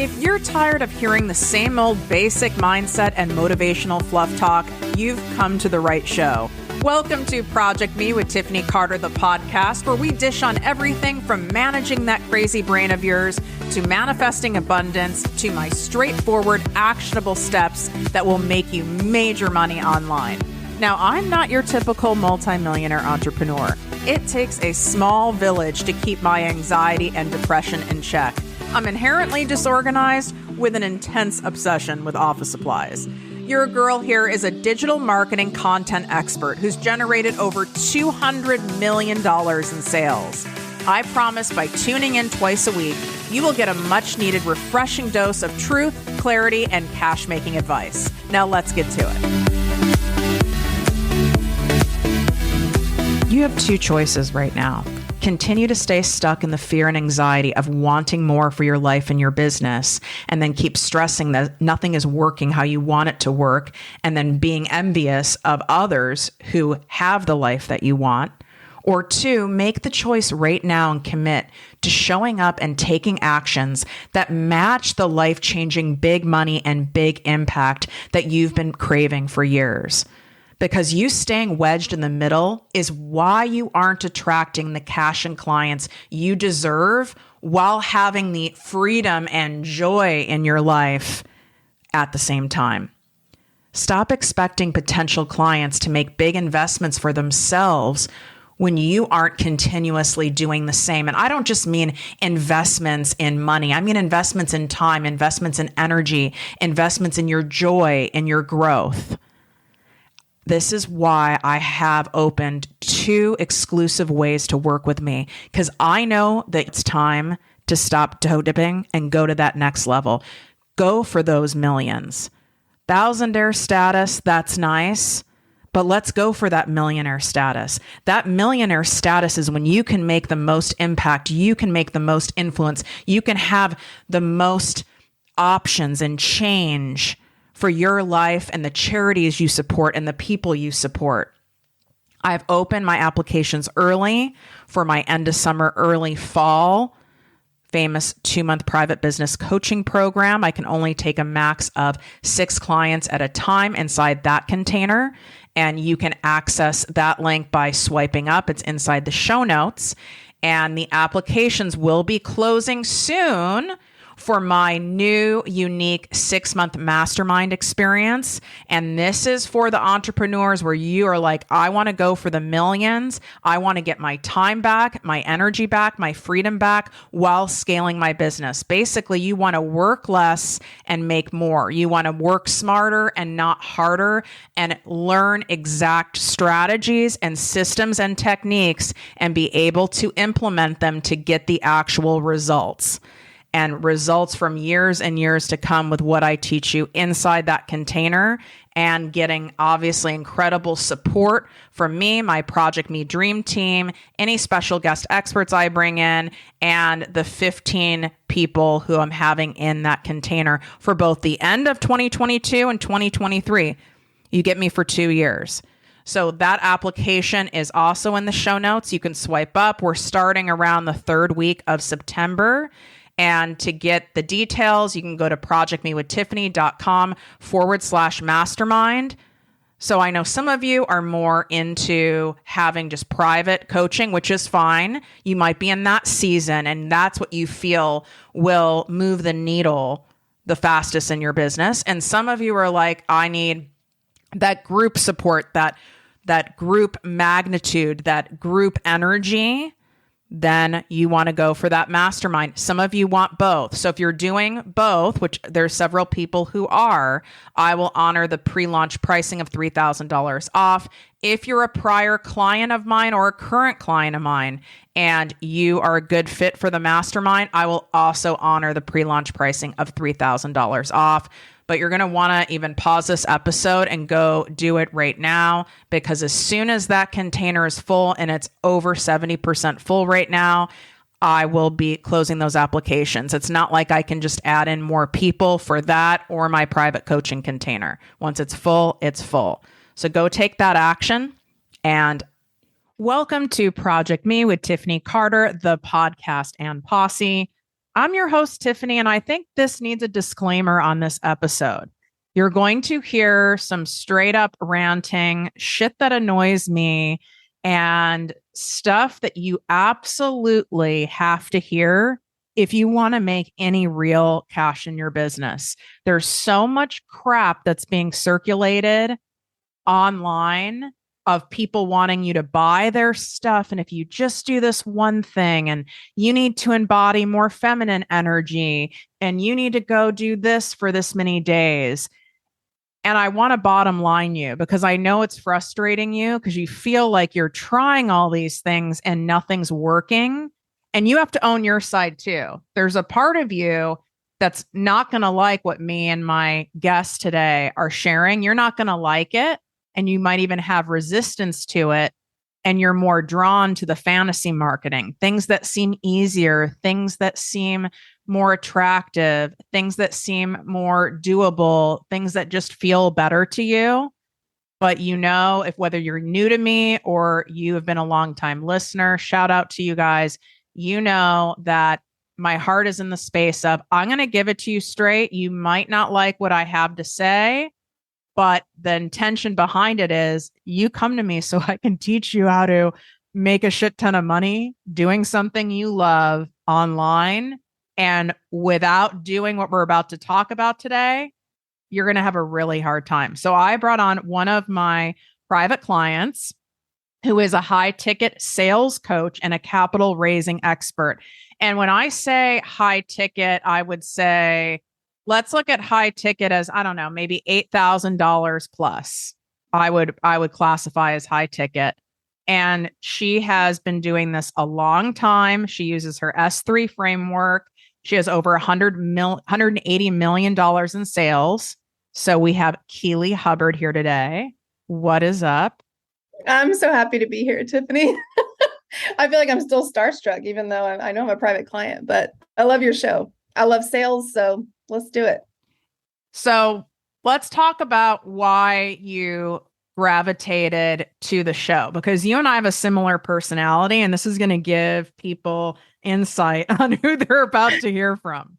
If you're tired of hearing the same old basic mindset and motivational fluff talk, you've come to the right show. Welcome to Project Me with Tiffany Carter, the podcast, where we dish on everything from managing that crazy brain of yours to manifesting abundance to my straightforward, actionable steps that will make you major money online. Now, I'm not your typical multimillionaire entrepreneur. It takes a small village to keep my anxiety and depression in check. I'm inherently disorganized with an intense obsession with office supplies. Your girl here is a digital marketing content expert who's generated over $200 million in sales. I promise by tuning in twice a week, you will get a much needed refreshing dose of truth, clarity, and cash-making advice. Now let's get to it. You have two choices right now. Continue to stay stuck in the fear and anxiety of wanting more for your life and your business, and then keep stressing that nothing is working how you want it to work, and then being envious of others who have the life that you want. Or two, make the choice right now and commit to showing up and taking actions that match the life-changing big money and big impact that you've been craving for years. Because you staying wedged in the middle is why you aren't attracting the cash and clients you deserve while having the freedom and joy in your life at the same time. Stop expecting potential clients to make big investments for themselves when you aren't continuously doing the same. And I don't just mean investments in money. I mean investments in time, investments in energy, investments in your joy and your growth. This is why I have opened 2 exclusive ways to work with me, because I know that it's time to stop toe dipping and go to that next level. Go for those millions. Thousandaire status, that's nice, but let's go for that millionaire status. That millionaire status is when you can make the most impact, you can make the most influence, you can have the most options and change for your life and the charities you support and the people you support. I've opened my applications early for my end of summer, early fall, famous 2-month private business coaching program. I can only take a max of 6 clients at a time inside that container. And you can access that link by swiping up. It's inside the show notes. And the applications will be closing soon for my new unique 6-month mastermind experience. And this is for the entrepreneurs where you are like, I want to go for the millions. I want to get my time back, my energy back, my freedom back while scaling my business. Basically, you want to work less and make more. You want to work smarter and not harder, and learn exact strategies and systems and techniques and be able to implement them to get the actual results. And results from years and years to come with what I teach you inside that container, and getting obviously incredible support from me, my ProjectME Dream Team, any special guest experts I bring in, and the 15 people who I'm having in that container for both the end of 2022 and 2023. You get me for 2 years. So that application is also in the show notes. You can swipe up. We're starting around the 3rd week of September. And to get the details, you can go to projectmewithtiffany.com/mastermind. So I know some of you are more into having just private coaching, which is fine. You might be in that season, and that's what you feel will move the needle the fastest in your business. And some of you are like, I need that group support, that group magnitude, that group energy. Then you want to go for that mastermind. Some of you want both. So if you're doing both, which there's several people who are, I will honor the pre-launch pricing of $3,000 off. If you're a prior client of mine or a current client of mine and you are a good fit for the mastermind, I will also honor the pre-launch pricing of $3,000 off. But you're going to want to even pause this episode and go do it right now, because as soon as that container is full, and it's over 70% full right now, I will be closing those applications. It's not like I can just add in more people for that or my private coaching container. Once it's full, it's full. So go take that action. And welcome to Project Me with Tiffany Carter, the podcast and posse. I'm your host, Tiffany, and I think this needs a disclaimer on this episode. You're going to hear some straight up ranting, shit that annoys me, and stuff that you absolutely have to hear if you want to make any real cash in your business. There's so much crap that's being circulated online of people wanting you to buy their stuff. And if you just do this one thing, and you need to embody more feminine energy, and you need to go do this for this many days. And I want to bottom line you because I know it's frustrating you because you feel like you're trying all these things and nothing's working. And you have to own your side too. There's a part of you that's not going to like what me and my guests today are sharing. You're not going to like it. And you might even have resistance to it. And you're more drawn to the fantasy marketing, things that seem easier, things that seem more attractive, things that seem more doable, things that just feel better to you. But you know, if whether you're new to me or you have been a long-time listener, shout out to you guys. You know that my heart is in the space of, I'm going to give it to you straight. You might not like what I have to say, but the intention behind it is you come to me so I can teach you how to make a shit ton of money doing something you love online. And without doing what we're about to talk about today, you're going to have a really hard time. So I brought on one of my private clients who is a high ticket sales coach and a capital raising expert. And when I say high ticket, I would say, let's look at high ticket as, I don't know, maybe $8,000 plus. I would classify as high ticket. And she has been doing this a long time. She uses her S3 framework. She has over $180 million in sales. So we have Keeley Hubbard here today. What is up? I'm so happy to be here, Tiffany. I feel like I'm still starstruck, even though I know I'm a private client, but I love your show. I love sales. So let's do it. So let's talk about why you gravitated to the show, because you and I have a similar personality, and this is going to give people insight on who they're about to hear from.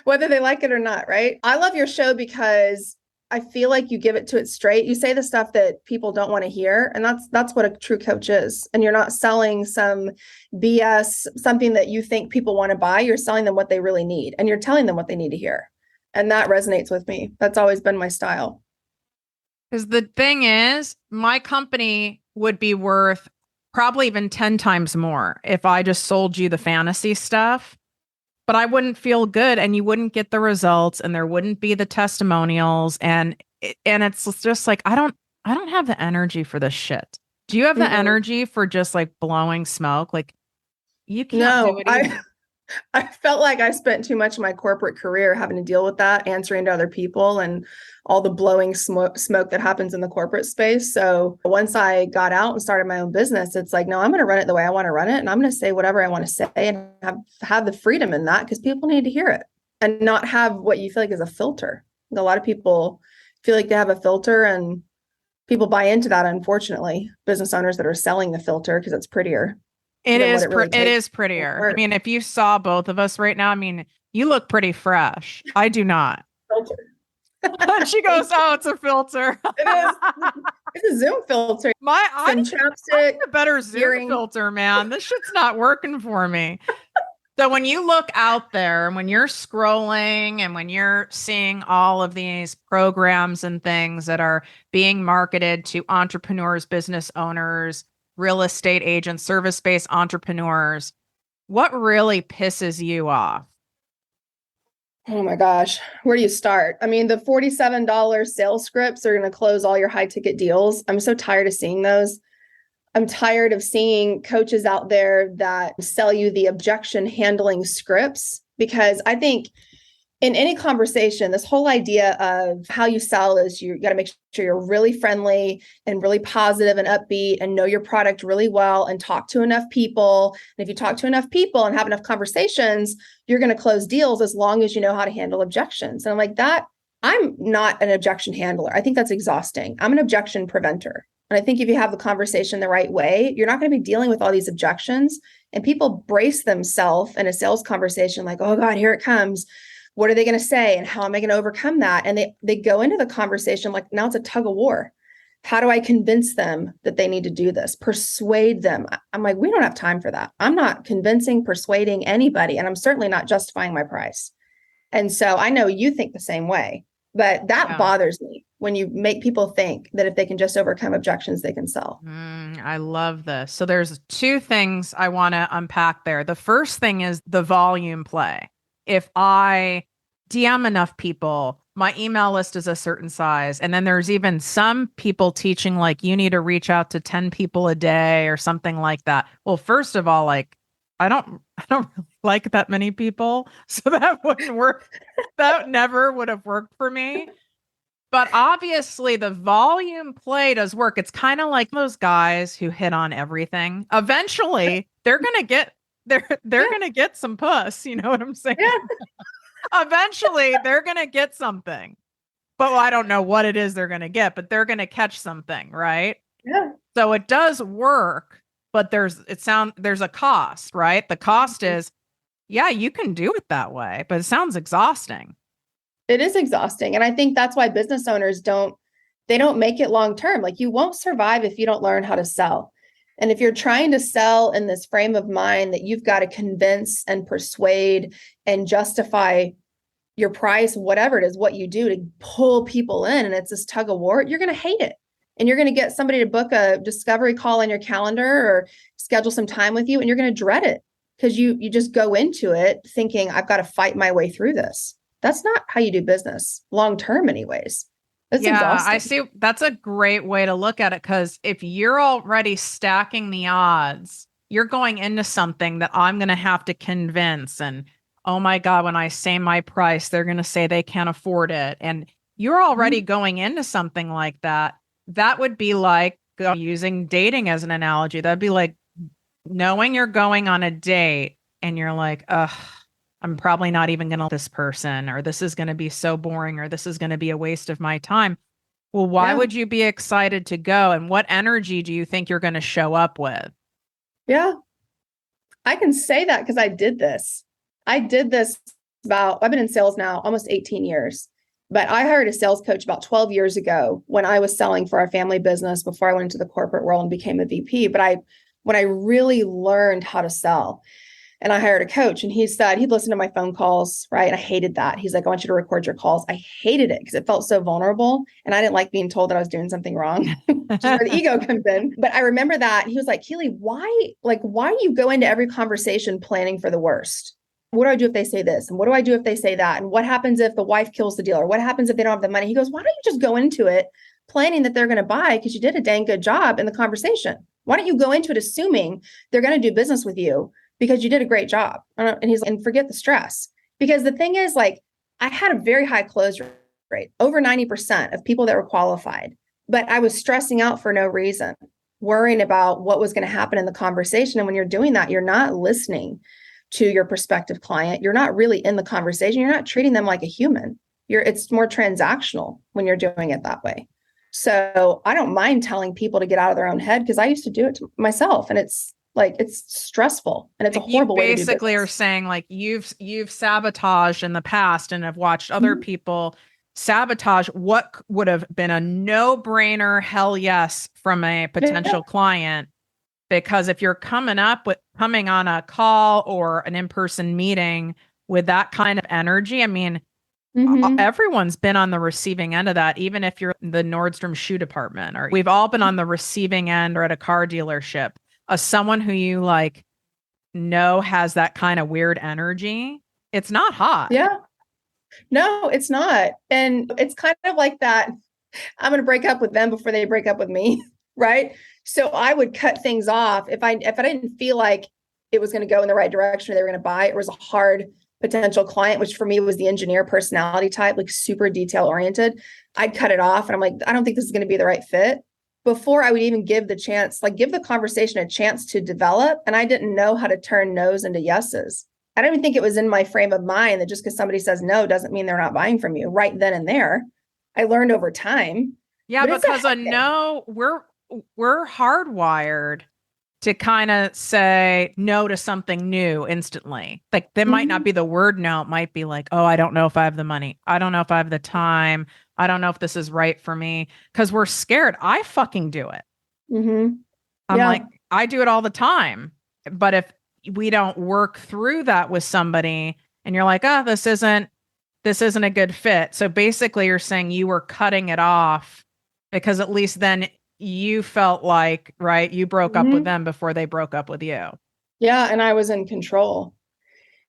Whether they like it or not, right? I love your show because I feel like you give it to it straight. You say the stuff that people don't want to hear. And that's what a true coach is. And you're not selling some BS, something that you think people want to buy. You're selling them what they really need. And you're telling them what they need to hear. And that resonates with me. That's always been my style. Because the thing is, my company would be worth probably even 10 times more if I just sold you the fantasy stuff. But I wouldn't feel good, and you wouldn't get the results, and there wouldn't be the testimonials. And it's just like, I don't have the energy for this shit. Do you have the energy for just like blowing smoke? Like, you can't do it either. I felt like I spent too much of my corporate career having to deal with that, answering to other people and all the blowing smoke that happens in the corporate space. So once I got out and started my own business, it's like, no, I'm going to run it the way I want to run it. And I'm going to say whatever I want to say and have the freedom in that, because people need to hear it and not have what you feel like is a filter. A lot of people feel like they have a filter, and people buy into that, unfortunately, business owners that are selling the filter because it's prettier. It is prettier. I mean, if you saw both of us right now, I mean, you look pretty fresh. I do not. Filter. She goes, oh, it's a filter. It is. It's a Zoom filter. I need a better Zoom filter, man. This shit's not working for me. So when you look out there and when you're scrolling and when you're seeing all of these programs and things that are being marketed to entrepreneurs, business owners, real estate agents, service-based entrepreneurs, what really pisses you off? Oh my gosh, where do you start? I mean, the $47 sales scripts are going to close all your high ticket deals. I'm so tired of seeing those. I'm tired of seeing coaches out there that sell you the objection handling scripts, because I think in any conversation, this whole idea of how you sell is you got to make sure you're really friendly and really positive and upbeat and know your product really well and talk to enough people. And if you talk to enough people and have enough conversations, you're going to close deals as long as you know how to handle objections. And I'm like, that I'm not an objection handler. I think that's exhausting. I'm an objection preventer. And I think if you have the conversation the right way, you're not going to be dealing with all these objections. And people brace themselves in a sales conversation like, oh God, here it comes. What are they going to say? And how am I going to overcome that? And they go into the conversation like, now it's a tug of war. How do I convince them that they need to do this? Persuade them. I'm like, we don't have time for that. I'm not convincing, persuading anybody. And I'm certainly not justifying my price. And so I know you think the same way, but that bothers me when you make people think that if they can just overcome objections, they can sell. I love this. So there's two things I want to unpack there. The first thing is the volume play. If I DM enough people, my email list is a certain size. And then there's even some people teaching like you need to reach out to 10 people a day or something like that. Well, first of all, like I don't really like that many people. So that wouldn't work. That never would have worked for me. But obviously the volume play does work. It's kind of like those guys who hit on everything. Eventually they're going to get going to get some puss. You know what I'm saying? Yeah. Eventually they're going to get something, but I don't know what it is they're going to get, but they're going to catch something. Right. Yeah. So it does work, but there's a cost, right? The cost is, yeah, you can do it that way, but it sounds exhausting. It is exhausting. And I think that's why business owners don't make it long-term. Like you won't survive if you don't learn how to sell. And if you're trying to sell in this frame of mind that you've got to convince and persuade and justify your price, whatever it is, what you do to pull people in, and it's this tug of war, you're going to hate it. And you're going to get somebody to book a discovery call on your calendar or schedule some time with you, and you're going to dread it because you just go into it thinking, I've got to fight my way through this. That's not how you do business long-term anyways. It's exhausting. I see. That's a great way to look at it, because if you're already stacking the odds, you're going into something that I'm going to have to convince. And oh my God, when I say my price, they're going to say they can't afford it. And you're already going into something like that. That would be like using dating as an analogy. That'd be like knowing you're going on a date and you're like, ugh, I'm probably not even going to this person, or this is going to be so boring, or this is going to be a waste of my time. Well, why would you be excited to go? And what energy do you think you're going to show up with? Yeah, I can say that because I did this. I've been in sales now almost 18 years, but I hired a sales coach about 12 years ago when I was selling for our family business before I went into the corporate world and became a VP. But when I really learned how to sell, and I hired a coach, and he said he'd listen to my phone calls, right? And I hated that. He's like, I want you to record your calls. I hated it because it felt so vulnerable. And I didn't like being told that I was doing something wrong, which is where the ego comes in. But I remember that. He was like, Keeley, why do you go into every conversation planning for the worst? What do I do if they say this? And what do I do if they say that? And what happens if the wife kills the deal? Or what happens if they don't have the money? He goes, why don't you just go into it planning that they're going to buy because you did a dang good job in the conversation? Why don't you go into it assuming they're going to do business with you because you did a great job? And he's like, and forget the stress. Because the thing is, like, I had a very high close rate, over 90% of people that were qualified, but I was stressing out for no reason, worrying about what was going to happen in the conversation. And when you're doing that, you're not listening to your prospective client. You're not really in the conversation. You're not treating them like a human. It's more transactional when you're doing it that way. So I don't mind telling people to get out of their own head because I used to do it to myself, and it's stressful, and it's a horrible way to do business. Basically are saying like you've sabotaged in the past and have watched other people sabotage what would have been a no-brainer hell yes from a potential client. Because if you're coming on a call or an in-person meeting with that kind of energy, I mean, everyone's been on the receiving end of that, even if you're in the Nordstrom shoe department, or we've all been on the receiving end or at a car dealership. Someone who you know has that kind of weird energy, it's not hot. Yeah. No, it's not. And it's kind of like that. I'm going to break up with them before they break up with me. Right. So I would cut things off if I didn't feel like it was going to go in the right direction or they were going to buy it. It was a hard potential client, which for me was the engineer personality type, like super detail oriented. I'd cut it off. And I'm like, I don't think this is going to be the right fit before I would even give the conversation a chance to develop. And I didn't know how to turn no's into yeses. I don't even think it was in my frame of mind that just because somebody says no doesn't mean they're not buying from you right then and there. I learned over time. Yeah, because a no, we're hardwired to kind of say no to something new instantly. Like there might not be the word no. It might be like, oh, I don't know if I have the money. I don't know if I have the time. I don't know if this is right for me. Because we're scared. I fucking do it. Mm-hmm. I'm like, I do it all the time. But if we don't work through that with somebody and you're like, oh, this isn't a good fit. So basically you're saying you were cutting it off because at least then you felt like, right, you broke up with them before they broke up with you. Yeah. And I was in control.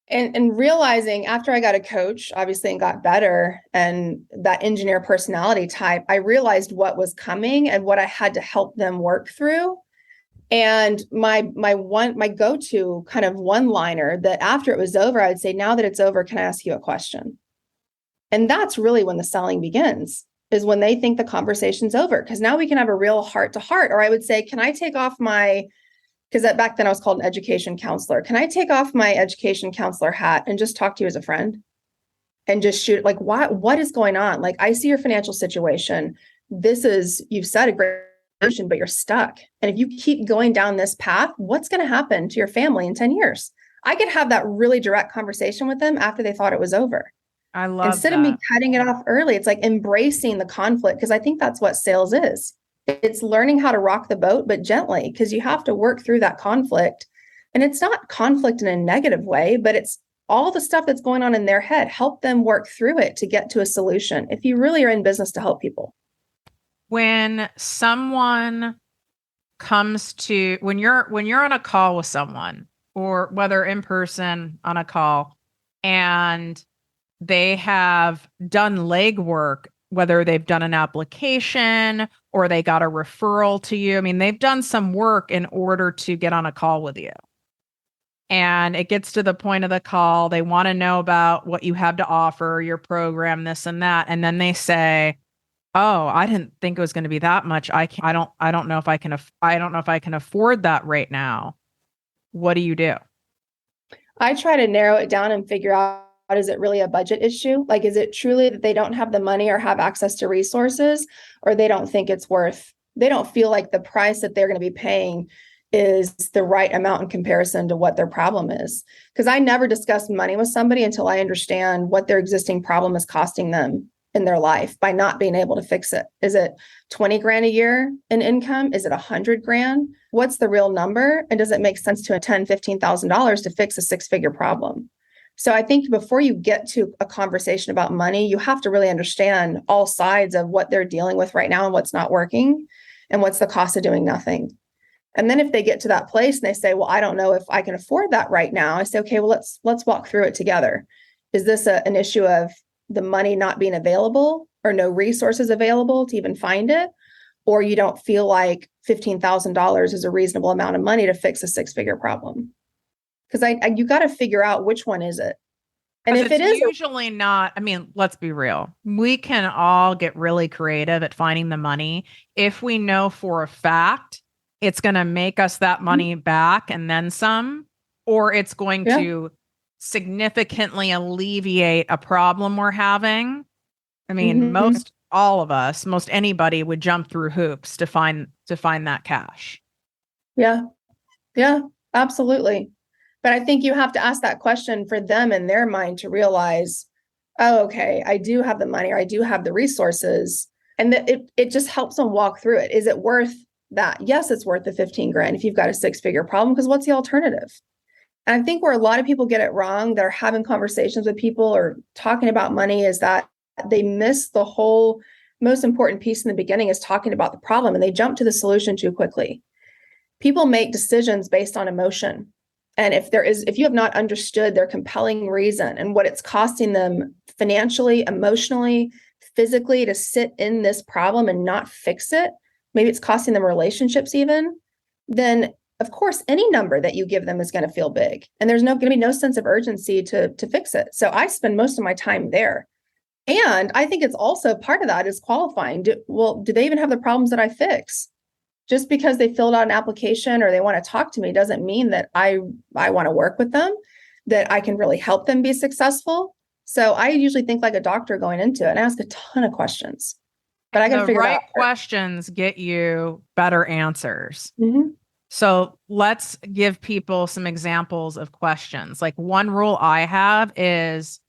And realizing after I got a coach, obviously, and got better and that engineer personality type, I realized what was coming and what I had to help them work through. And my go-to kind of one-liner that after it was over, I would say, now that it's over, can I ask you a question? And that's really when the selling begins, is when they think the conversation's over, because now we can have a real heart to heart. Or I would say, can I take off because back then I was called an education counselor. Can I take off my education counselor hat and just talk to you as a friend and just shoot? Like, what is going on? Like, I see your financial situation. You've said a great solution, but you're stuck. And if you keep going down this path, what's going to happen to your family in 10 years? I could have that really direct conversation with them after they thought it was over. I love Instead that. of me cutting it off early, it's like embracing the conflict, because I think that's what sales is. It's learning how to rock the boat, but gently, because you have to work through that conflict. And it's not conflict in a negative way, but it's all the stuff that's going on in their head. Help them work through it to get to a solution if you really are in business to help people. When someone when you're on a call with someone, or whether in person on a call, and they have done legwork, whether they've done an application or they got a referral to you. I mean, they've done some work in order to get on a call with you. And it gets to the point of the call. They want to know about what you have to offer, your program, this and that. And then they say, oh, I didn't think it was going to be that much. I don't know if I can afford that right now. What do you do? I try to narrow it down and figure out, is it really a budget issue? Like, is it truly that they don't have the money or have access to resources, or they don't feel like the price that they're going to be paying is the right amount in comparison to what their problem is? Because I never discuss money with somebody until I understand what their existing problem is costing them in their life by not being able to fix it. Is it 20 grand a year in income? Is it 100 grand? What's the real number? And does it make sense to $10,000, $15,000 to fix a 6-figure problem? So I think before you get to a conversation about money, you have to really understand all sides of what they're dealing with right now and what's not working and what's the cost of doing nothing. And then if they get to that place and they say, well, I don't know if I can afford that right now, I say, okay, well, let's walk through it together. Is this an issue of the money not being available or no resources available to even find it? Or you don't feel like $15,000 is a reasonable amount of money to fix a 6-figure problem? Because you got to figure out which one is it. And if it is usually not, I mean, let's be real. We can all get really creative at finding the money if we know for a fact it's going to make us that money back and then some, or it's going to significantly alleviate a problem we're having. I mean, most anybody would jump through hoops to find that cash. Yeah, absolutely. But I think you have to ask that question for them in their mind to realize, oh, okay, I do have the money, or I do have the resources. And that it just helps them walk through it. Is it worth that? Yes, it's worth the 15 grand if you've got a 6-figure problem, because what's the alternative? And I think where a lot of people get it wrong, that are having conversations with people or talking about money, is that they miss the whole most important piece in the beginning, is talking about the problem, and they jump to the solution too quickly. People make decisions based on emotion. And if you have not understood their compelling reason and what it's costing them financially, emotionally, physically to sit in this problem and not fix it, maybe it's costing them relationships even, then of course, any number that you give them is going to feel big. And there's going to be no sense of urgency to fix it. So I spend most of my time there. And I think it's also part of that is qualifying. Do they even have the problems that I fix? Just because they filled out an application or they want to talk to me doesn't mean that I want to work with them, that I can really help them be successful. So I usually think like a doctor going into it and ask a ton of questions. but I got to The figure it right out. questions get you better answers. Mm-hmm. So let's give people some examples of questions. Like one rule I have is,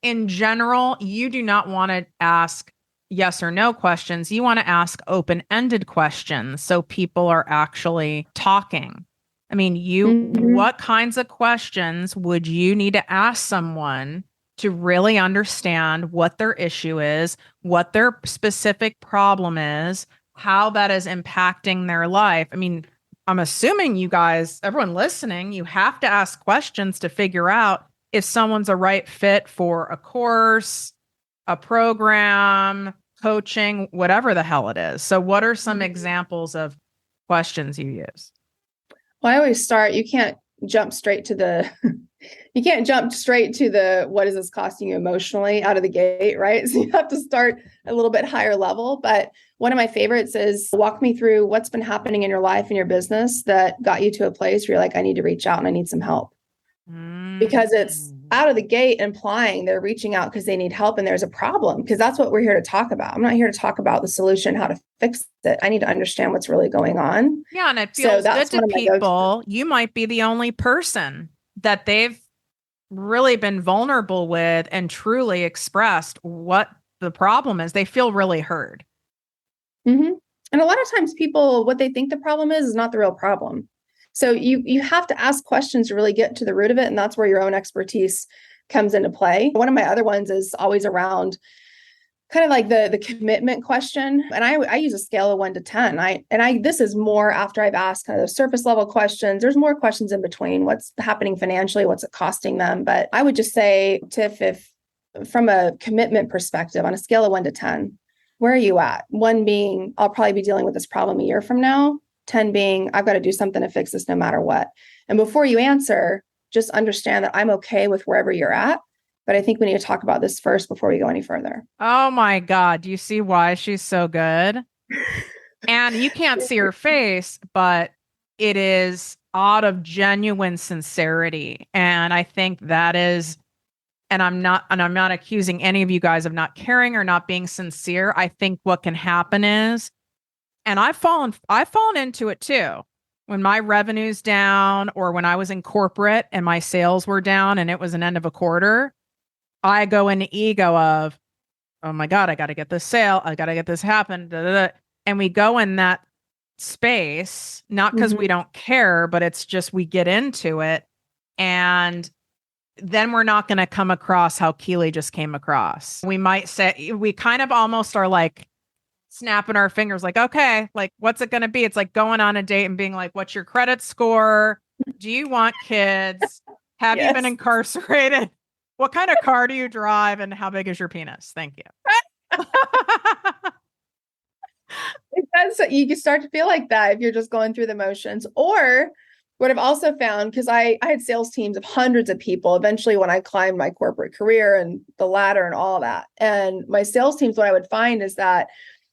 in general, you do not want to ask yes or no questions. You want to ask open-ended questions so people are actually talking. I mean, what kinds of questions would you need to ask someone to really understand what their issue is, what their specific problem is, how that is impacting their life? I mean, I'm assuming you guys, everyone listening, you have to ask questions to figure out if someone's a right fit for a course, a program, coaching, whatever the hell it is. So what are some examples of questions you use? Well, I always start, you can't jump straight to the what is this costing you emotionally out of the gate, right? So you have to start a little bit higher level. But one of my favorites is, walk me through what's been happening in your life and your business that got you to a place where you're like, I need to reach out and I need some help. Because it's out of the gate implying they're reaching out because they need help and there's a problem, because that's what we're here to talk about. I'm not here to talk about the solution, how to fix it. I need to understand what's really going on. Yeah, and it feels good to people. You might be the only person that they've really been vulnerable with and truly expressed what the problem is. They feel really heard. Mm-hmm. And a lot of times people, what they think the problem is not the real problem. So you have to ask questions to really get to the root of it. And that's where your own expertise comes into play. One of my other ones is always around kind of like the commitment question. And I use a scale of 1 to 10. This is more after I've asked kind of the surface level questions. There's more questions in between. What's happening financially? What's it costing them? But I would just say, Tiff, if from a commitment perspective, on a scale of 1 to 10, where are you at? 1 being, I'll probably be dealing with this problem a year from now. 10 being, I've got to do something to fix this no matter what. And before you answer, just understand that I'm okay with wherever you're at. But I think we need to talk about this first before we go any further. Oh my God. Do you see why she's so good? And you can't see her face, but it is out of genuine sincerity. And I think that is, and I'm not accusing any of you guys of not caring or not being sincere. I think what can happen is, and I've fallen into it too. When my revenue's down, or when I was in corporate and my sales were down and it was an end of a quarter, I go into ego of, oh my God, I got to get this sale. I got to get this happen. Da, da, da. And we go in that space, not because we don't care, but it's just, we get into it. And then we're not going to come across how Keeley just came across. We might say, we kind of almost are like snapping our fingers, like, okay, like, what's it going to be? It's like going on a date and being like, what's your credit score? Do you want kids? Have you been incarcerated? What kind of car do you drive? And how big is your penis? Thank you. You can start to feel like that if you're just going through the motions. Or what I've also found, because I had sales teams of hundreds of people eventually when I climbed my corporate career and the ladder and all that. And my sales teams, what I would find is that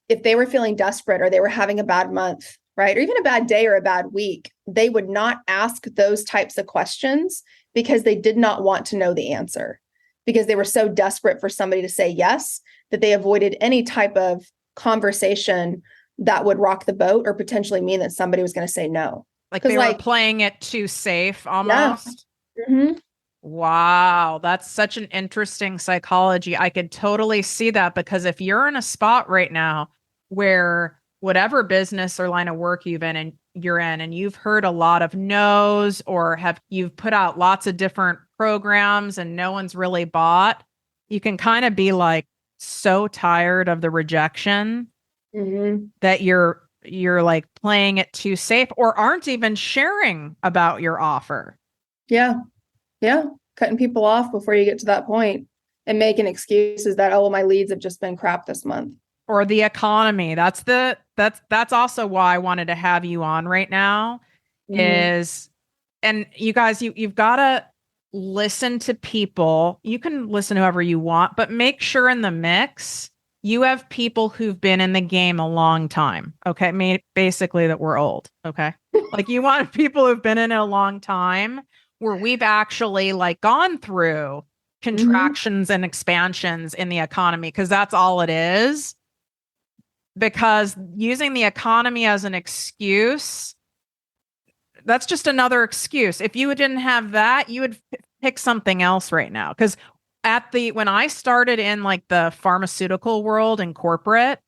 if they were feeling desperate or they were having a bad month, right, or even a bad day or a bad week, they would not ask those types of questions because they did not want to know the answer, because they were so desperate for somebody to say yes that they avoided any type of conversation that would rock the boat or potentially mean that somebody was going to say no. Like they were playing it too safe almost. Yeah. Mm-hmm. Wow. That's such an interesting psychology. I could totally see that, because if you're in a spot right now where whatever business or line of work you're in and you've heard a lot of no's, or you've put out lots of different programs and no one's really bought, you can kind of be like so tired of the rejection that you're like playing it too safe, or aren't even sharing about your offer. Yeah. Cutting people off before you get to that point and making excuses that, oh, well, my leads have just been crap this month. Or the economy. That's also why I wanted to have you on right now is, and you guys, you've got to listen to people. You can listen to whoever you want, but make sure in the mix, you have people who've been in the game a long time. Okay. Basically that we're old. Okay. Like you want people who've been in it a long time, where we've actually like gone through contractions and expansions in the economy, because that's all it is. because using the economy as an excuse, that's just another excuse. If you didn't have that, you would pick something else right now. Because when I started in like the pharmaceutical world and corporate,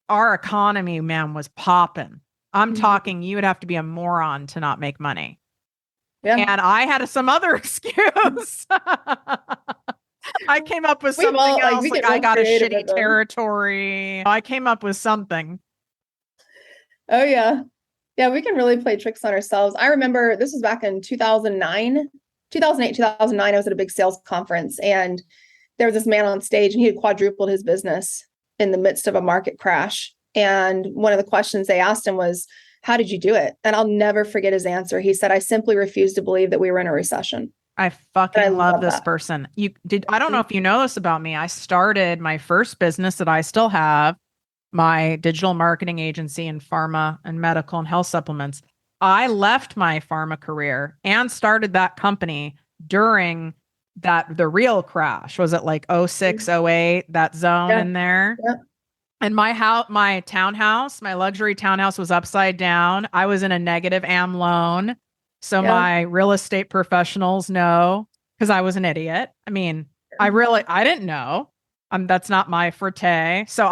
our economy, man, was popping. I'm talking, you would have to be a moron to not make money. Yeah. And I had some other excuse. I came up with something else. Like I got a shitty territory. I came up with something. Oh, yeah. Yeah, we can really play tricks on ourselves. I remember this was back in 2008, 2009. I was at a big sales conference and there was this man on stage and he had quadrupled his business in the midst of a market crash. And one of the questions they asked him was, how did you do it? And I'll never forget his answer. He said, I simply refused to believe that we were in a recession. I fucking love this person. I don't know if you know this about me. I started my first business that I still have, my digital marketing agency in pharma and medical and health supplements. I left my pharma career and started that company during the real crash. Was it like 06, 08, that zone in there? Yeah. And my townhouse, my luxury townhouse was upside down. I was in a negative AM loan. So my real estate professionals know, because I was an idiot. I mean, I didn't know. That's not my forte. So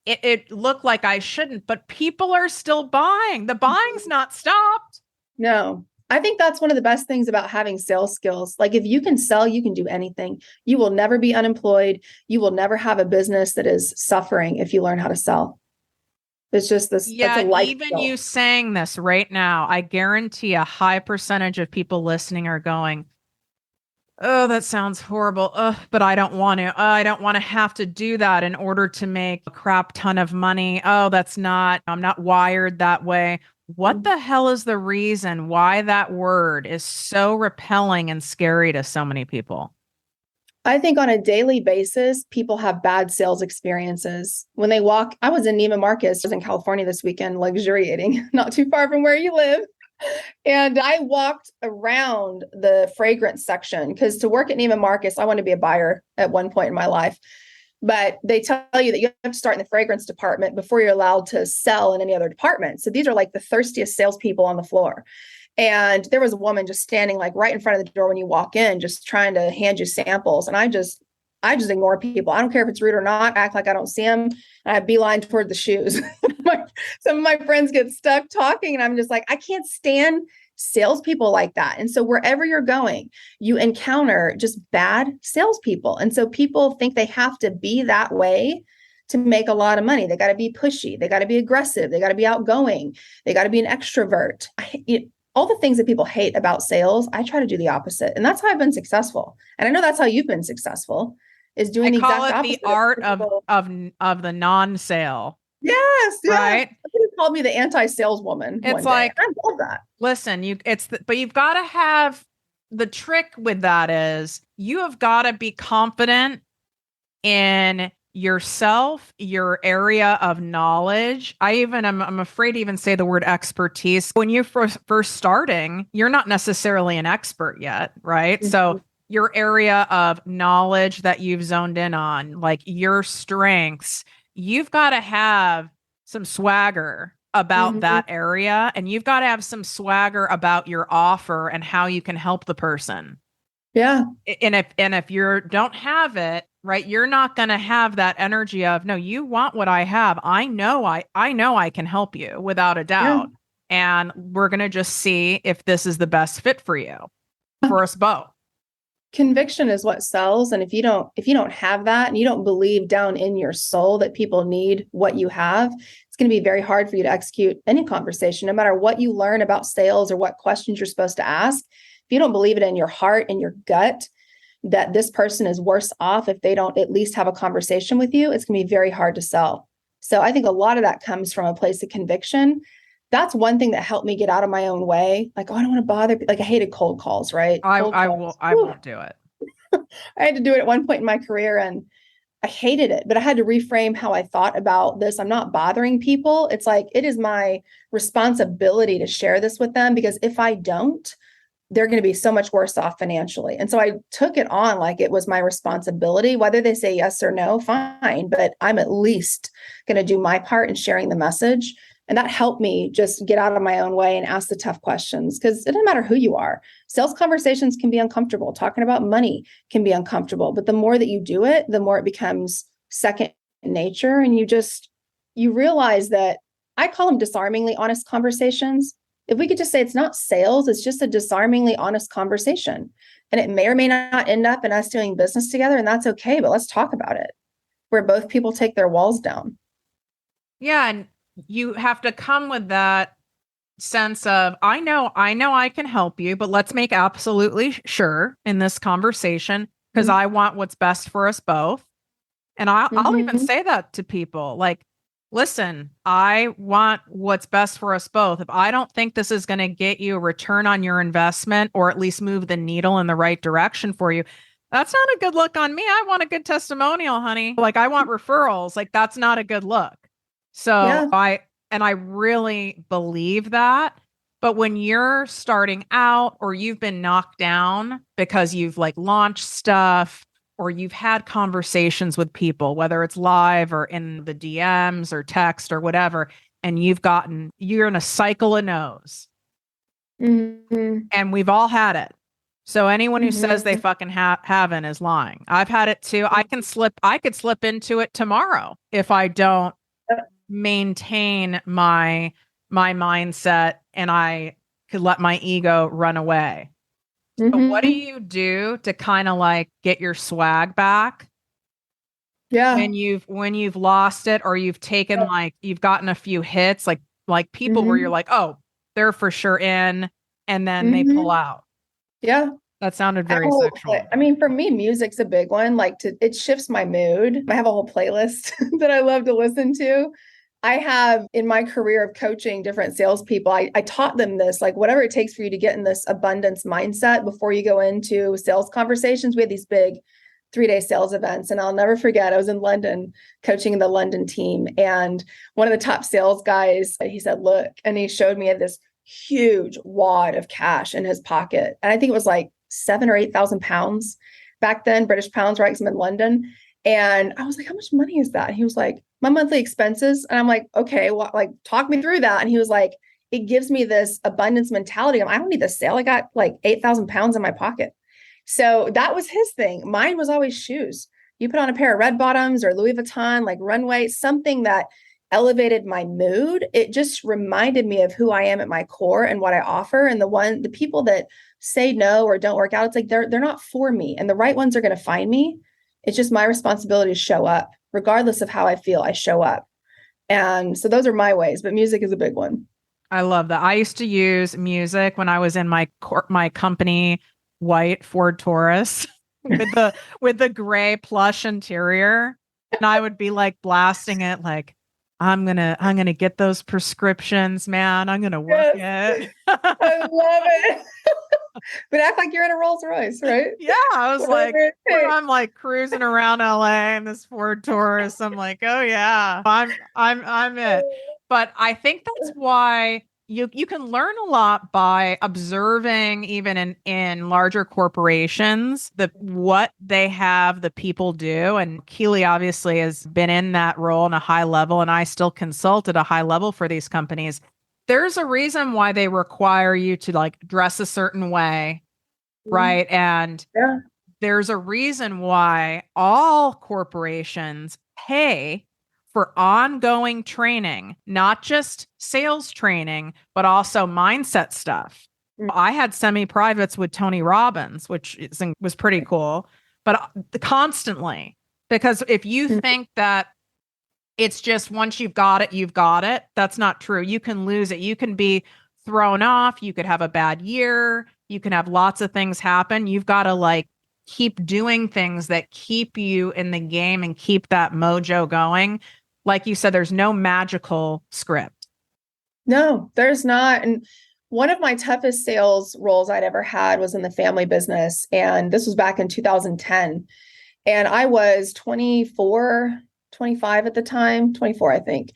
it looked like I shouldn't, but people are still buying. The buying's not stopped. No, I think that's one of the best things about having sales skills. Like if you can sell, you can do anything. You will never be unemployed. You will never have a business that is suffering if you learn how to sell. It's just this. Yeah, even you saying this right now, I guarantee a high percentage of people listening are going, oh, that sounds horrible. But I don't want to. I don't want to have to do that in order to make a crap ton of money. I'm not wired that way. What the hell is the reason why that word is so repelling and scary to so many people? I think on a daily basis, people have bad sales experiences. When they walk, I was in Neiman Marcus, I was in California this weekend, luxuriating, not too far from where you live. And I walked around the fragrance section because to work at Neiman Marcus, I wanted to be a buyer at one point in my life. But they tell you that you have to start in the fragrance department before you're allowed to sell in any other department. So these are like the thirstiest salespeople on the floor. And there was a woman just standing like right in front of the door when you walk in, just trying to hand you samples. And I just ignore people. I don't care if it's rude or not, act like I don't see them. And I beeline toward the shoes. Some of my friends get stuck talking and I'm just like, I can't stand salespeople like that. And so wherever you're going, you encounter just bad salespeople. And so people think they have to be that way to make a lot of money. They got to be pushy. They got to be aggressive. They got to be outgoing. They got to be an extrovert. All the things that people hate about sales, I try to do the opposite. And that's how I've been successful. And I know that's how you've been successful, is doing the exact opposite. The art of the non-sale. Yes. Right. Somebody called me the anti-saleswoman. It's like, I love that. Listen, but you've got to have, the trick with that is you have got to be confident in yourself, your area of knowledge. I'm afraid to even say the word expertise. When you're first starting, you're not necessarily an expert yet, right? Mm-hmm. So your area of knowledge that you've zoned in on, like your strengths, you've got to have some swagger about that area. And you've got to have some swagger about your offer and how you can help the person. Yeah. And if you don't have it, right, you're not going to have that energy of, no, you want what I have. I know I can help you without a doubt. Yeah. And we're going to just see if this is the best fit for you, for us both. Conviction is what sells. And if you don't have that and you don't believe down in your soul that people need what you have, it's going to be very hard for you to execute any conversation, no matter what you learn about sales or what questions you're supposed to ask. If you don't believe it in your heart and your gut that this person is worse off if they don't at least have a conversation with you, it's going to be very hard to sell. So I think a lot of that comes from a place of conviction. That's one thing that helped me get out of my own way. Like, oh, I don't want to bother. Like I hated cold calls, right? I won't do it. I had to do it at one point in my career and I hated it, but I had to reframe how I thought about this. I'm not bothering people. It's like, it is my responsibility to share this with them, because if I don't, they're going to be so much worse off financially. And so I took it on like it was my responsibility. Whether they say yes or no, fine, but I'm at least going to do my part in sharing the message. And that helped me just get out of my own way and ask the tough questions, because it doesn't matter who you are. Sales conversations can be uncomfortable. Talking about money can be uncomfortable, but the more that you do it, the more it becomes second nature. And you realize that I call them disarmingly honest conversations. If we could just say it's not sales, it's just a disarmingly honest conversation. And it may or may not end up in us doing business together, and that's okay, but let's talk about it, where both people take their walls down. Yeah. And you have to come with that sense of, I know I can help you, but let's make absolutely sure in this conversation, because I want what's best for us both. And I'll even say that to people, like, listen, I want what's best for us both. If I don't think this is going to get you a return on your investment, or at least move the needle in the right direction for you, that's not a good look on me. I want a good testimonial, honey. Like, I want referrals. Like, that's not a good look. So I really believe that. But when you're starting out, or you've been knocked down because you've like launched stuff, or you've had conversations with people, whether it's live or in the DMs or text or whatever, and you're in a cycle of no's. And we've all had it. So anyone who says they fucking haven't is lying. I've had it too. I could slip into it tomorrow if I don't maintain my mindset, and I could let my ego run away. So what do you do to kind of like get your swag back? Yeah. When you've lost it, or you've taken like, you've gotten a few hits, like people where you're like, oh, they're for sure in, and then they pull out. Yeah. That sounded very sexual. I mean, for me, music's a big one. Like, it shifts my mood. I have a whole playlist that I love to listen to. I have, in my career of coaching different salespeople, I taught them this, like, whatever it takes for you to get in this abundance mindset before you go into sales conversations. We had these big 3-day sales events, and I'll never forget, I was in London coaching the London team. And one of the top sales guys, he said, look, and he showed me this huge wad of cash in his pocket. And I think it was like 7,000 or 8,000 pounds back then, British pounds, right? 'Cause I'm in London. And I was like, how much money is that? And he was like, my monthly expenses. And I'm like, okay, well, like, talk me through that. And he was like, it gives me this abundance mentality. I don't need the sale. I got like 8,000 pounds in my pocket. So that was his thing. Mine was always shoes. You put on a pair of red bottoms or Louis Vuitton, like runway, something that elevated my mood. It just reminded me of who I am at my core and what I offer. And the people that say no or don't work out, it's like, they're not for me. And the right ones are going to find me. It's just my responsibility to show up. Regardless of how I feel, I show up. And so those are my ways, but music is a big one. I love that. I used to use music when I was in my company white Ford Taurus with the gray plush interior, and I would be like blasting it, like, I'm gonna get those prescriptions, man. I'm gonna work it. I love it. But act like you're in a Rolls Royce, right? Yeah, I was like, I'm like cruising around LA in this Ford Taurus. I'm like, oh yeah, I'm it. But I think that's why you can learn a lot by observing, even in larger corporations, what they have the people do. And Keeley obviously has been in that role in a high level, and I still consult at a high level for these companies. There's a reason why they require you to like dress a certain way, right? And there's a reason why all corporations pay for ongoing training, not just sales training, but also mindset stuff. I had semi-privates with Tony Robbins, which was pretty cool, but constantly, because if you think that it's just once you've got it, that's not true. You can lose it. You can be thrown off. You could have a bad year. You can have lots of things happen. You've got to like keep doing things that keep you in the game and keep that mojo going. Like you said, there's no magical script. No, there's not. And one of my toughest sales roles I'd ever had was in the family business. And this was back in 2010. And I was 25 at the time, 24, I think.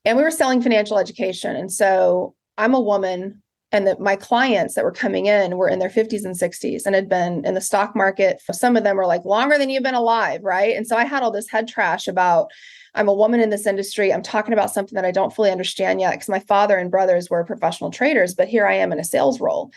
And we were selling financial education. And so I'm a woman And that my clients that were coming in were in their 50s and 60s and had been in the stock market. Some of them were like longer than you've been alive, right? And so I had all this head trash about, I'm a woman in this industry. I'm talking about something that I don't fully understand yet because my father and brothers were professional traders, but here I am in a sales role.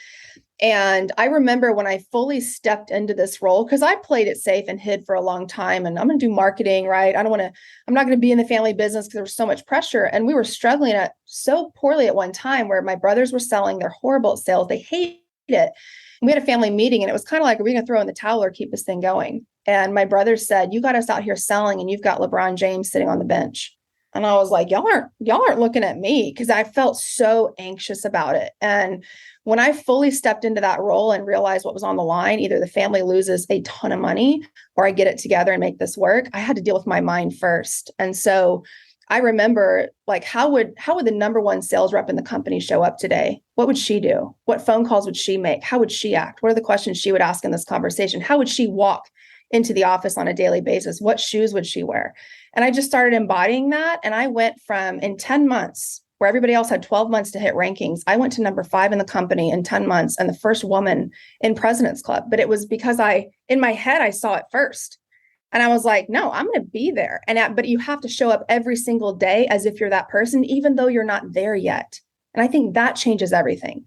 And I remember when I fully stepped into this role, because I played it safe and hid for a long time. And I'm going to do marketing, right? I'm not going to be in the family business because there was so much pressure. And we were struggling at so poorly at one time where my brothers were selling. They're horrible at sales. They hated it. And we had a family meeting and it was kind of like, are we going to throw in the towel or keep this thing going? And my brothers said, you got us out here selling and you've got LeBron James sitting on the bench. And I was like, y'all aren't looking at me, because I felt so anxious about it. And when I fully stepped into that role and realized what was on the line, either the family loses a ton of money or I get it together and make this work, I had to deal with my mind first. And so I remember, like, how would the number one sales rep in the company show up today? What would she do? What phone calls would she make? How would she act? What are the questions she would ask in this conversation? How would she walk into the office on a daily basis? What shoes would she wear? And I just started embodying that. And I went from, in 10 months, where everybody else had 12 months to hit rankings, I went to number 5 in the company in 10 months and the first woman in President's Club. But it was because in my head, I saw it first. And I was like, no, I'm going to be there. But you have to show up every single day as if you're that person, even though you're not there yet. And I think that changes everything.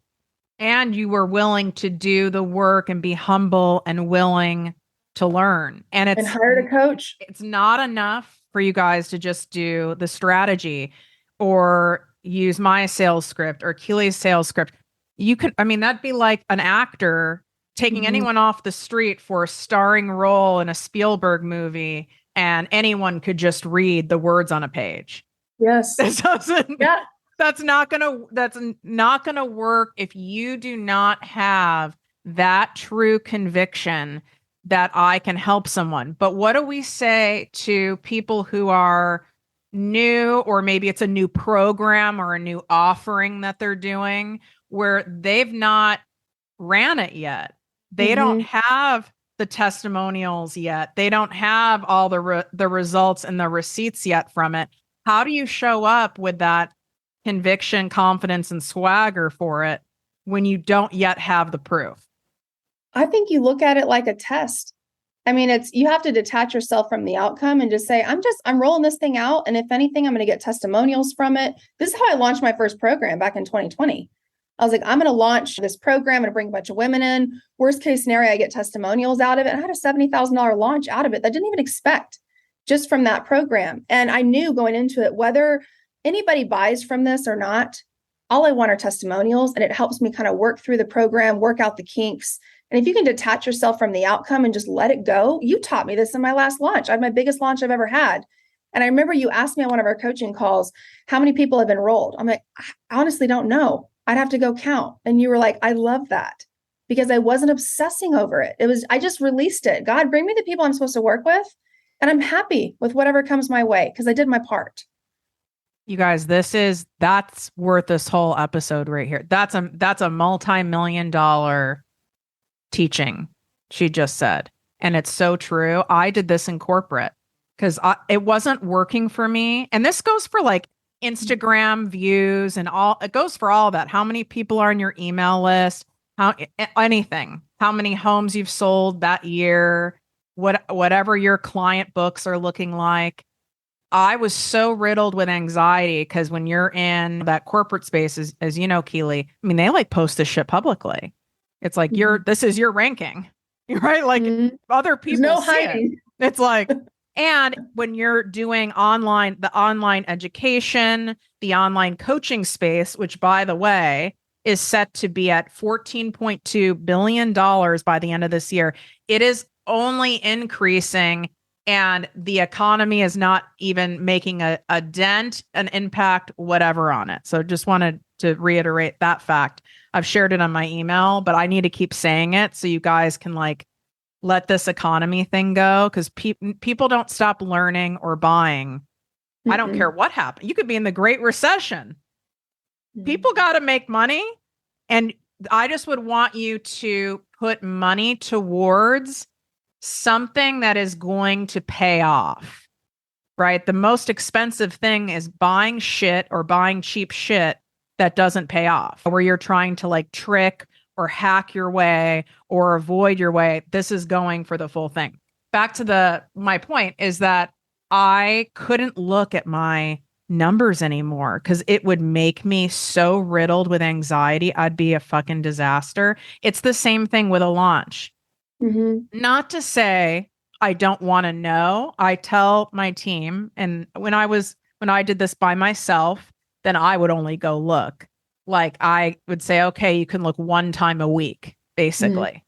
And you were willing to do the work and be humble and willing to learn. And hired a coach. It's not enough for you guys to just do the strategy or use my sales script or Keeley's sales script. That'd be like an actor taking anyone off the street for a starring role in a Spielberg movie, and anyone could just read the words on a page. Yes. That's not gonna work if you do not have that true conviction that I can help someone. But what do we say to people who are new, or maybe it's a new program or a new offering that they're doing where they've not ran it yet? They don't have the testimonials yet. They don't have all the results and the receipts yet from it. How do you show up with that conviction, confidence, and swagger for it when you don't yet have the proof? I think you look at it like a test. I mean, you have to detach yourself from the outcome and just say, I'm rolling this thing out. And if anything, I'm going to get testimonials from it. This is how I launched my first program back in 2020. I was like, I'm going to launch this program and bring a bunch of women in. Worst case scenario, I get testimonials out of it. And I had a $70,000 launch out of it that I didn't even expect, just from that program. And I knew going into it, whether anybody buys from this or not, all I want are testimonials. And it helps me kind of work through the program, work out the kinks. And if you can detach yourself from the outcome and just let it go, you taught me this in my last launch. I had my biggest launch I've ever had. And I remember you asked me on one of our coaching calls, how many people have enrolled? I'm like, I honestly don't know. I'd have to go count. And you were like, I love that, because I wasn't obsessing over it. I just released it. God, bring me the people I'm supposed to work with. And I'm happy with whatever comes my way because I did my part. You guys, that's worth this whole episode right here. That's a multi-million-dollar teaching she just said. And it's so true. I did this in corporate because it wasn't working for me. And this goes for like Instagram views and all. It goes for all that. How many people are on your email list? Anything. How many homes you've sold that year? Whatever your client books are looking like. I was so riddled with anxiety because when you're in that corporate space, as you know, Keeley, I mean, they like post this shit publicly. It's like this is your ranking, right? Like other people. There's no hiding. It's like, and when you're doing the online education, the online coaching space, which by the way, is set to be at $14.2 billion by the end of this year. It is only increasing, and the economy is not even making a dent, an impact, whatever on it. So just wanted to reiterate that fact. I've shared it on my email, but I need to keep saying it so you guys can like let this economy thing go, because people don't stop learning or buying. I don't care what happened. You could be in the Great Recession. People got to make money. And I just would want you to put money towards something that is going to pay off, right? The most expensive thing is buying shit or buying cheap shit that doesn't pay off, where you're trying to like trick or hack your way or avoid your way. This is going for the full thing. Back to my point is that I couldn't look at my numbers anymore because it would make me so riddled with anxiety. I'd be a fucking disaster. It's the same thing with a launch. Not to say I don't want to know. I tell my team, and when I did this by myself, then I would only go look. Like I would say, okay, you can look one time a week, basically.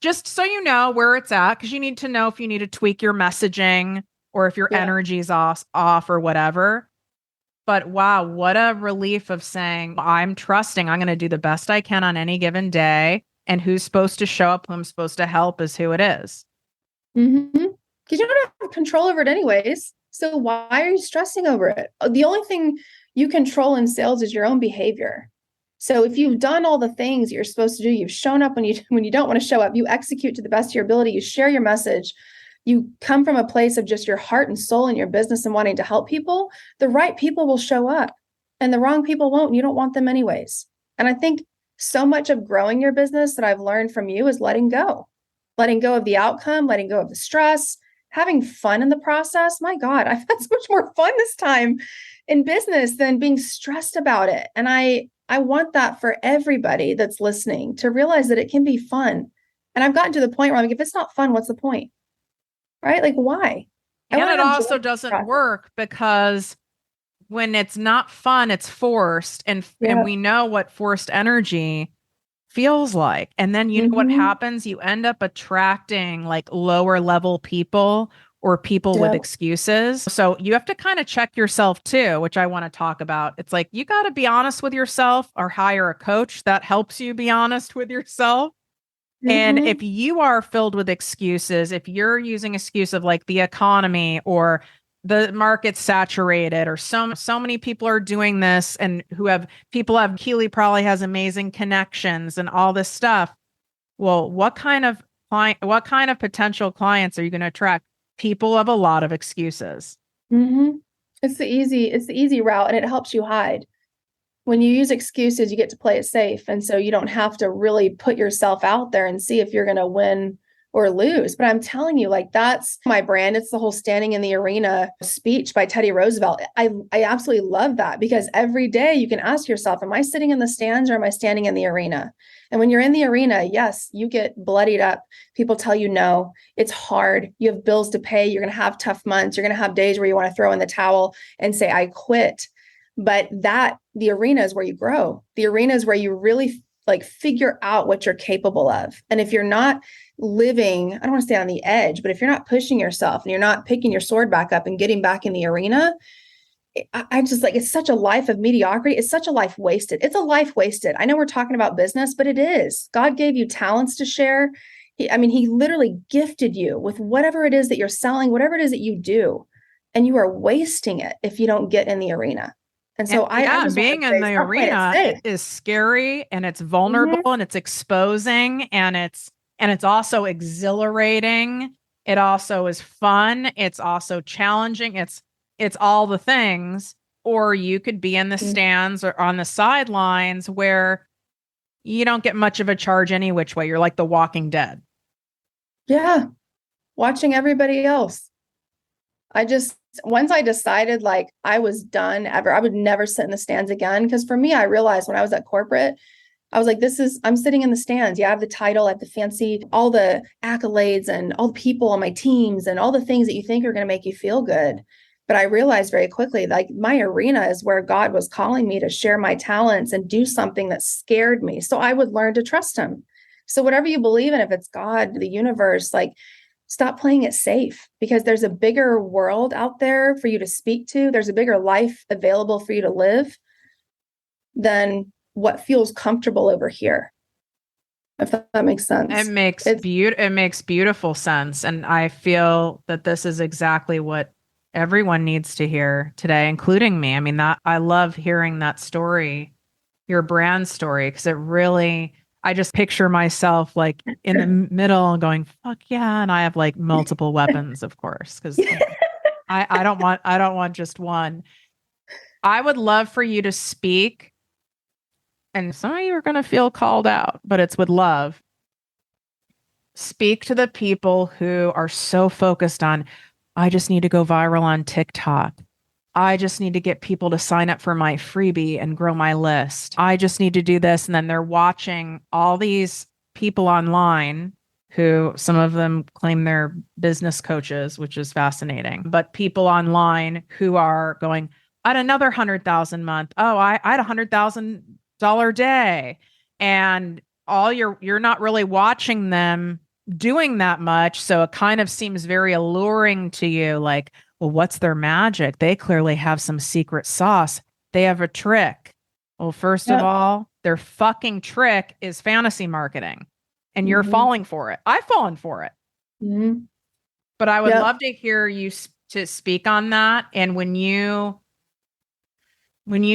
Just so you know where it's at, because you need to know if you need to tweak your messaging or if your energy's off or whatever. But wow, what a relief of saying, I'm trusting I'm going to do the best I can on any given day. And who's supposed to show up, who I'm supposed to help is who it is. Because you don't have control over it anyways. So why are you stressing over it? The only thing you control in sales is your own behavior. So if you've done all the things you're supposed to do, you've shown up when you don't want to show up, you execute to the best of your ability, you share your message, you come from a place of just your heart and soul in your business and wanting to help people, the right people will show up and the wrong people won't. And you don't want them anyways. And I think so much of growing your business that I've learned from you is letting go of the outcome, letting go of the stress, having fun in the process. My God, I've had so much more fun this time in business than being stressed about it. And I want that for everybody that's listening to realize that it can be fun. And I've gotten to the point where I'm like, if it's not fun, what's the point? Right? Like, why? And it also doesn't work because when it's not fun, it's forced. And we know what forced energy feels like. And then you know what happens? You end up attracting like lower level people or people with excuses. So you have to kind of check yourself too, which I want to talk about. It's like, you got to be honest with yourself or hire a coach that helps you be honest with yourself. And if you are filled with excuses, if you're using excuse of like the economy or the market's saturated or so many people are doing this and Keeley probably has amazing connections and all this stuff. Well, what kind of potential clients are you going to attract? People have a lot of excuses. It's the easy route and it helps you hide. When you use excuses, you get to play it safe. And so you don't have to really put yourself out there and see if you're going to win or lose. But I'm telling you, like, that's my brand. It's the whole standing in the arena speech by Teddy Roosevelt. I absolutely love that because every day you can ask yourself, am I sitting in the stands or am I standing in the arena? And when you're in the arena, yes, you get bloodied up. People tell you no, it's hard. You have bills to pay. You're going to have tough months. You're going to have days where you want to throw in the towel and say, I quit. But the arena is where you grow. The arena is where you really like figure out what you're capable of. And if you're not living, I don't want to stay on the edge, but if you're not pushing yourself and you're not picking your sword back up and getting back in the arena, I just like, it's such a life of mediocrity. It's such a life wasted. It's a life wasted. I know we're talking about business, but it is. God gave you talents to share. He literally gifted you with whatever it is that you're selling, whatever it is that you do, and you are wasting it if you don't get in the arena. And so being in the arena is scary and it's vulnerable and it's exposing and it's also exhilarating. It also is fun. It's also challenging. It's all the things. Or you could be in the stands or on the sidelines where you don't get much of a charge any which way. You're like the Walking Dead. Yeah. Watching everybody else. Once I decided like I was done I would never sit in the stands again. Because for me, I realized when I was at corporate, I was like, I'm sitting in the stands. Yeah, I have the title, I have the fancy, all the accolades and all the people on my teams and all the things that you think are going to make you feel good. But I realized very quickly, like my arena is where God was calling me to share my talents and do something that scared me. So I would learn to trust him. So whatever you believe in, if it's God, the universe, like, stop playing it safe because there's a bigger world out there for you to speak to. There's a bigger life available for you to live than what feels comfortable over here. If that makes sense. It makes beautiful sense. And I feel that this is exactly what everyone needs to hear today, including me. I mean, I love hearing that story, your brand story, because it really, I just picture myself like in the middle going, fuck yeah. And I have like multiple weapons, of course, because I don't want just one. I would love for you to speak and some of you are going to feel called out, but it's with love. Speak to the people who are so focused on, I just need to go viral on TikTok. I just need to get people to sign up for my freebie and grow my list. I just need to do this. And then they're watching all these people online who some of them claim they're business coaches, which is fascinating. But people online who are going, at another 100,000 a month. Oh, I had $100,000 day. And you're not really watching them doing that much. So it kind of seems very alluring to you. Like, well, what's their magic? They clearly have some secret sauce. They have a trick. Well, first of all, their fucking trick is fantasy marketing, and you're falling for it. I've fallen for it. But I would love to hear you to speak on that. And when you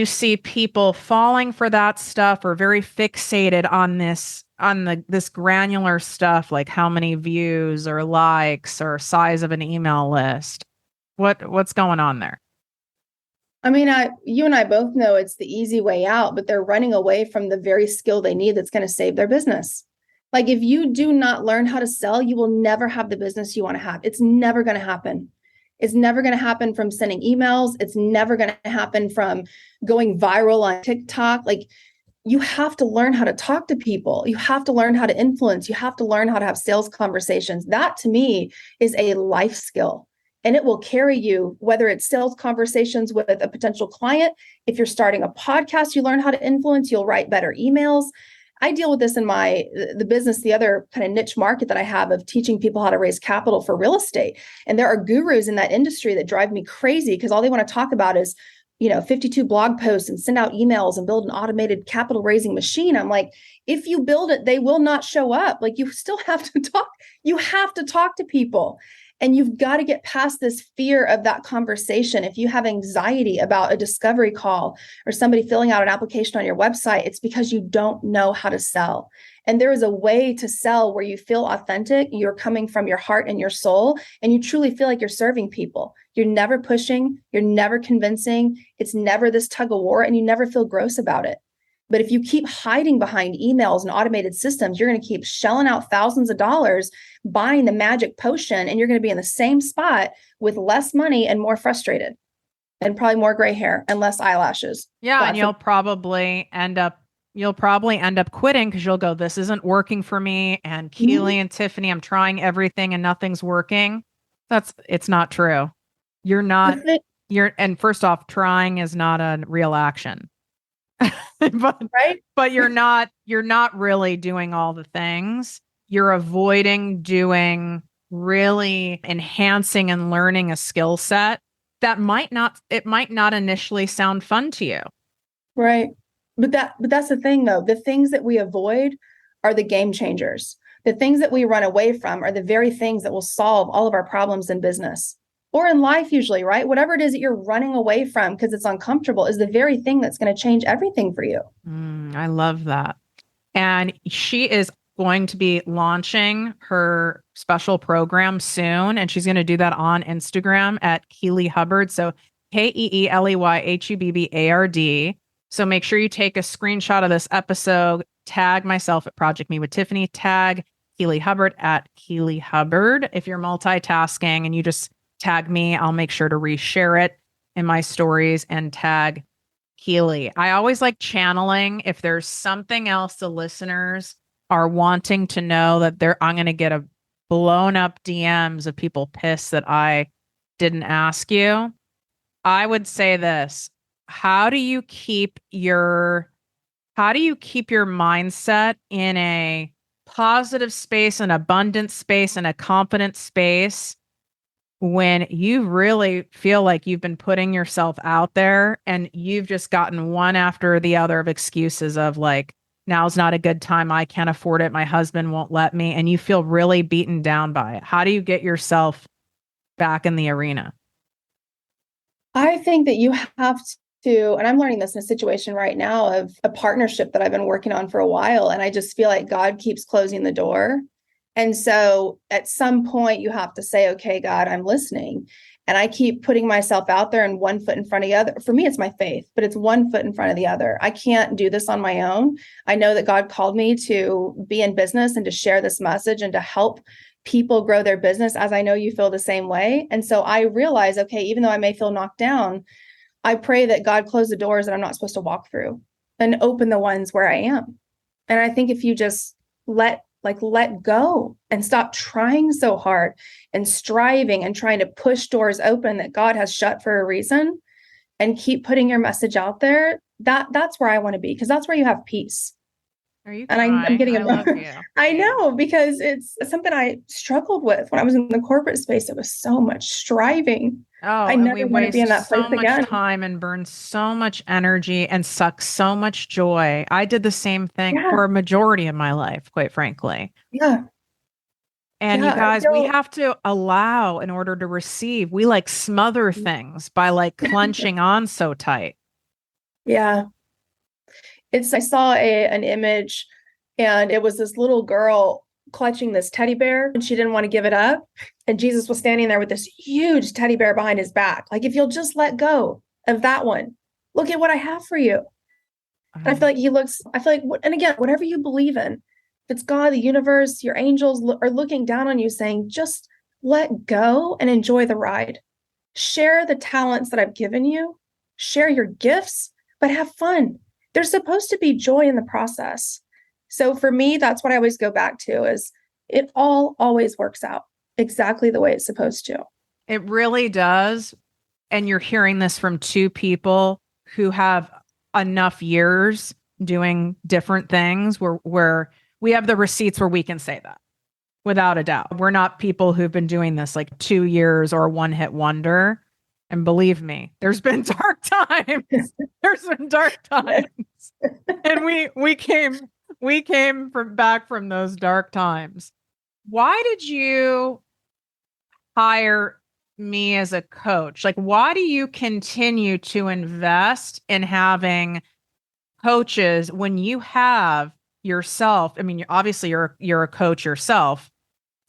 see people falling for that stuff or very fixated on this granular stuff, like how many views or likes or size of an email list, what's going on there? I mean, you and I both know it's the easy way out, but they're running away from the very skill they need that's going to save their business. Like, if you do not learn how to sell, you will never have the business you want to have. It's never going to happen. It's never going to happen from sending emails. It's never going to happen from going viral on TikTok. Like, you have to learn how to talk to people. You have to learn how to influence. You have to learn how to have sales conversations. That, to me, is a life skill. And it will carry you, whether it's sales conversations with a potential client. If you're starting a podcast, you learn how to influence, you'll write better emails. I deal with this in the business, the other kind of niche market that I have of teaching people how to raise capital for real estate. And there are gurus in that industry that drive me crazy because all they want to talk about is, 52 blog posts and send out emails and build an automated capital raising machine. I'm like, if you build it, they will not show up. Like, you still have to talk. You have to talk to people. And you've got to get past this fear of that conversation. If you have anxiety about a discovery call or somebody filling out an application on your website, it's because you don't know how to sell. And there is a way to sell where you feel authentic, you're coming from your heart and your soul, and you truly feel like you're serving people. You're never pushing, you're never convincing, it's never this tug of war, and you never feel gross about it. But if you keep hiding behind emails and automated systems, you're going to keep shelling out thousands of dollars, buying the magic potion, and you're going to be in the same spot with less money and more frustrated and probably more gray hair and less eyelashes. Yeah. And you'll probably end up quitting because you'll go, this isn't working for me. And Keeley and Tiffany, I'm trying everything and nothing's working. It's not true. And first off, trying is not a real action. But you're not really doing all the things. You're avoiding doing really enhancing and learning a skill set that might not initially sound fun to you. Right. But that's the thing though. The things that we avoid are the game changers. The things that we run away from are the very things that will solve all of our problems in business. Or in life, usually, right? Whatever it is that you're running away from because it's uncomfortable is the very thing that's going to change everything for you. I love that. And she is going to be launching her special program soon. And she's going to do that on Instagram at Keeley Hubbard. So KeeleyHubbard. So make sure you take a screenshot of this episode, tag myself at ProjectME with Tiffany, tag Keeley Hubbard at Keeley Hubbard. If you're multitasking and you just tag me, I'll make sure to reshare it in my stories and tag Keeley. I always like channeling. If there's something else the listeners are wanting to know, that I'm going to get a blown up DMs of people pissed that I didn't ask you, I would say this. How do you keep your mindset in a positive space, an abundant space, and a confident space when you really feel like you've been putting yourself out there and you've just gotten one after the other of excuses of like, now's not a good time, I can't afford it, my husband won't let me, and you feel really beaten down by it? How do you get yourself back in the arena? I think that you have to, and I'm learning this in a situation right now of a partnership that I've been working on for a while, and I just feel like God keeps closing the door. And so at some point you have to say, okay, God, I'm listening. and I keep putting myself out there and one foot in front of the other. For me, it's my faith, but it's one foot in front of the other. I can't do this on my own. I know that God called me to be in business and to share this message and to help people grow their business, as I know you feel the same way. And so I realize, okay, even though I may feel knocked down, I pray that God close the doors that I'm not supposed to walk through and open the ones where I am. And I think if you just let go and stop trying so hard and striving and trying to push doors open that God has shut for a reason, and keep putting your message out there, that's where I want to be, because that's where you have peace. Are you And crying? I'm getting I love you. I know, because it's something I struggled with when I was in the corporate space. It was so much striving. Oh, I and never we want to be in waste that place so much again. time and burn so much energy and suck so much joy. I did the same thing for a majority of my life, quite frankly. Yeah. And you guys, we have to allow in order to receive. We like smother things by like clenching on so tight. Yeah. I saw an image, and it was this little girl clutching this teddy bear, and she didn't want to give it up. And Jesus was standing there with this huge teddy bear behind his back. Like, if you'll just let go of that one, look at what I have for you. And I feel like and again, whatever you believe in, if it's God, the universe, your angels are looking down on you saying, just let go and enjoy the ride. Share the talents that I've given you, share your gifts, but have fun. There's supposed to be joy in the process. So for me, that's what I always go back to, is it all always works out exactly the way it's supposed to. It really does. And you're hearing this from two people who have enough years doing different things where we have the receipts where we can say that without a doubt. We're not people who've been doing this like 2 years or one hit wonder. And believe me, there's been dark times. There's been dark times. And we came back from those dark times. Why did you hire me as a coach? Like, why do you continue to invest in having coaches when you have yourself? I mean, obviously you're a coach yourself,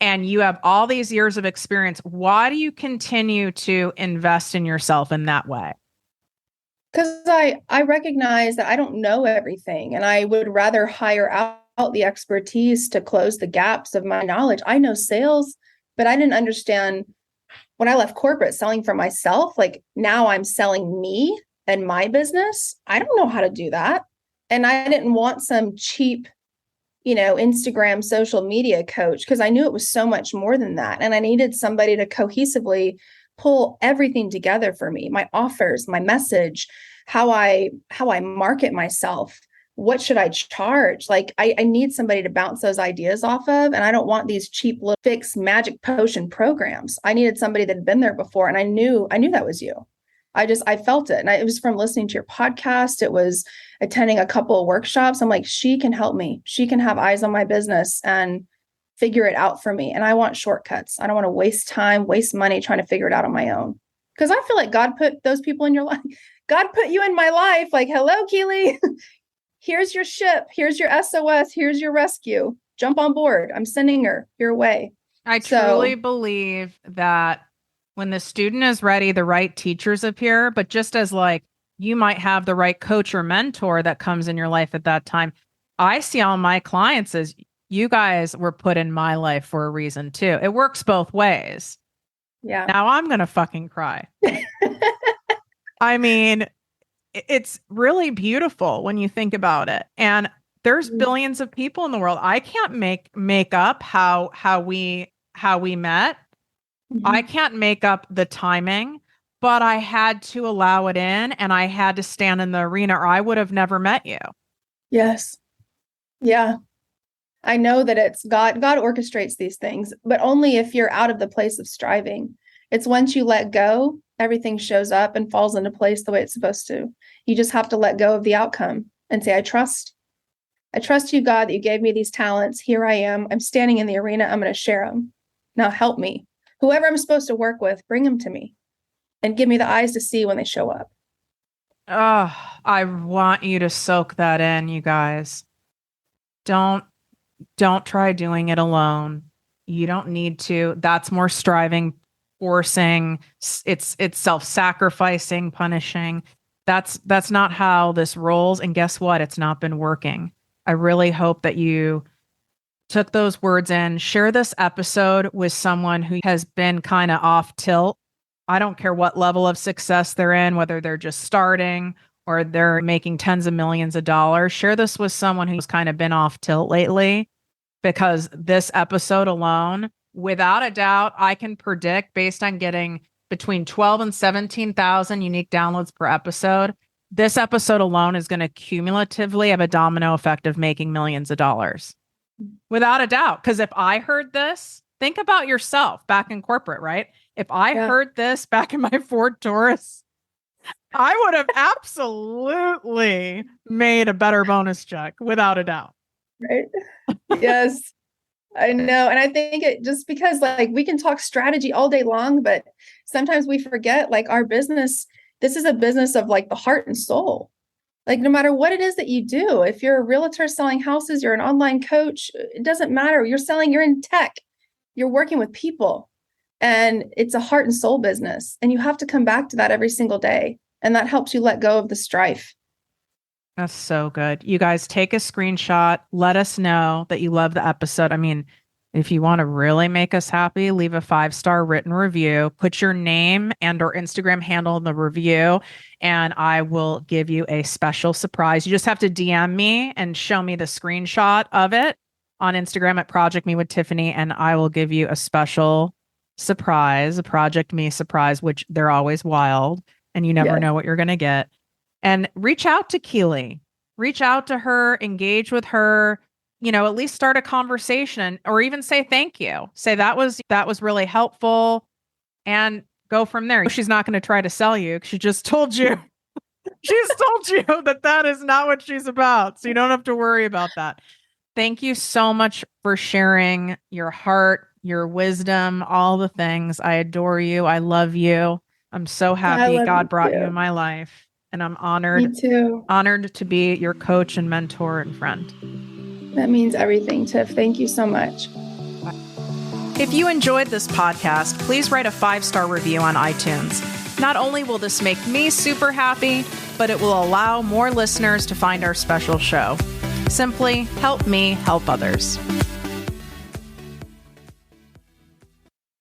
and you have all these years of experience. Why do you continue to invest in yourself in that way? Because I recognize that I don't know everything, and I would rather hire out the expertise to close the gaps of my knowledge. I know sales, but I didn't understand when I left corporate selling for myself. Like, now I'm selling me and my business. I don't know how to do that. And I didn't want some cheap, Instagram social media coach, because I knew it was so much more than that. And I needed somebody to cohesively pull everything together for me, my offers, my message, how I market myself. What should I charge? Like, I need somebody to bounce those ideas off of. And I don't want these cheap little fixed magic potion programs. I needed somebody that had been there before. And I knew that was you. I felt it. And it was from listening to your podcast. It was attending a couple of workshops. I'm like, she can help me. She can have eyes on my business and figure it out for me. And I want shortcuts. I don't want to waste time, waste money trying to figure it out on my own. Because I feel like God put those people in your life. God put you in my life. Like, hello, Keeley. Here's your ship. Here's your SOS. Here's your rescue. Jump on board. I'm sending her your way. I truly believe that when the student is ready, the right teachers appear. But just as like you might have the right coach or mentor that comes in your life at that time, I see all my clients as you guys were put in my life for a reason too. It works both ways. Yeah. Now I'm going to fucking cry. I mean, it's really beautiful when you think about it. And there's billions of people in the world. I can't make up how we met. Mm-hmm. I can't make up the timing, but I had to allow it in, and I had to stand in the arena, or I would have never met you. Yes. Yeah. I know that it's God orchestrates these things, but only if you're out of the place of striving. It's once you let go, everything shows up and falls into place the way it's supposed to. You just have to let go of the outcome and say, I trust you, God, that you gave me these talents. Here I am. I'm standing in the arena. I'm going to share them. Now help me. Whoever I'm supposed to work with, bring them to me and give me the eyes to see when they show up. Oh, I want you to soak that in, you guys. Don't try doing it alone. You don't need to. That's more striving. forcing, it's self-sacrificing, punishing. That's not how this rolls. And guess what? It's not been working. I really hope that you took those words in. Share this episode with someone who has been kind of off tilt. I don't care what level of success they're in, whether they're just starting or they're making tens of millions of dollars. Share this with someone who's kind of been off tilt lately, because this episode alone, without a doubt, I can predict, based on getting between 12 and 17,000 unique downloads per episode, this episode alone is going to cumulatively have a domino effect of making millions of dollars. Without a doubt. Because if I heard this, think about yourself back in corporate, right? If I heard this back in my Ford Taurus, I would have absolutely made a better bonus check, without a doubt. Right. Yes, I know. And I think it just because like we can talk strategy all day long, but sometimes we forget like our business, this is a business of like the heart and soul. Like no matter what it is that you do, if you're a realtor selling houses, you're an online coach, it doesn't matter. You're in tech, you're working with people, and it's a heart and soul business. And you have to come back to that every single day. And that helps you let go of the strife. That's so good. You guys take a screenshot. Let us know that you love the episode. I mean, if you want to really make us happy, leave a 5-star written review, put your name and or Instagram handle in the review, and I will give you a special surprise. You just have to DM me and show me the screenshot of it on Instagram at ProjectME with Tiffany, and I will give you a special surprise, a ProjectME surprise, which they're always wild, and you never know what you're going to get. And reach out to Keeley, reach out to her, engage with her, at least start a conversation, or even say thank you. Say that was really helpful, and go from there. She's not going to try to sell you. She just told you, that is not what she's about. So you don't have to worry about that. Thank you so much for sharing your heart, your wisdom, all the things. I adore you. I love you. I'm so happy God brought you in my life. And I'm honored. Me too. Honored to be your coach and mentor and friend. That means everything, Tiff. Thank you so much. If you enjoyed this podcast, please write a 5-star review on iTunes. Not only will this make me super happy, but it will allow more listeners to find our special show. Simply help me help others.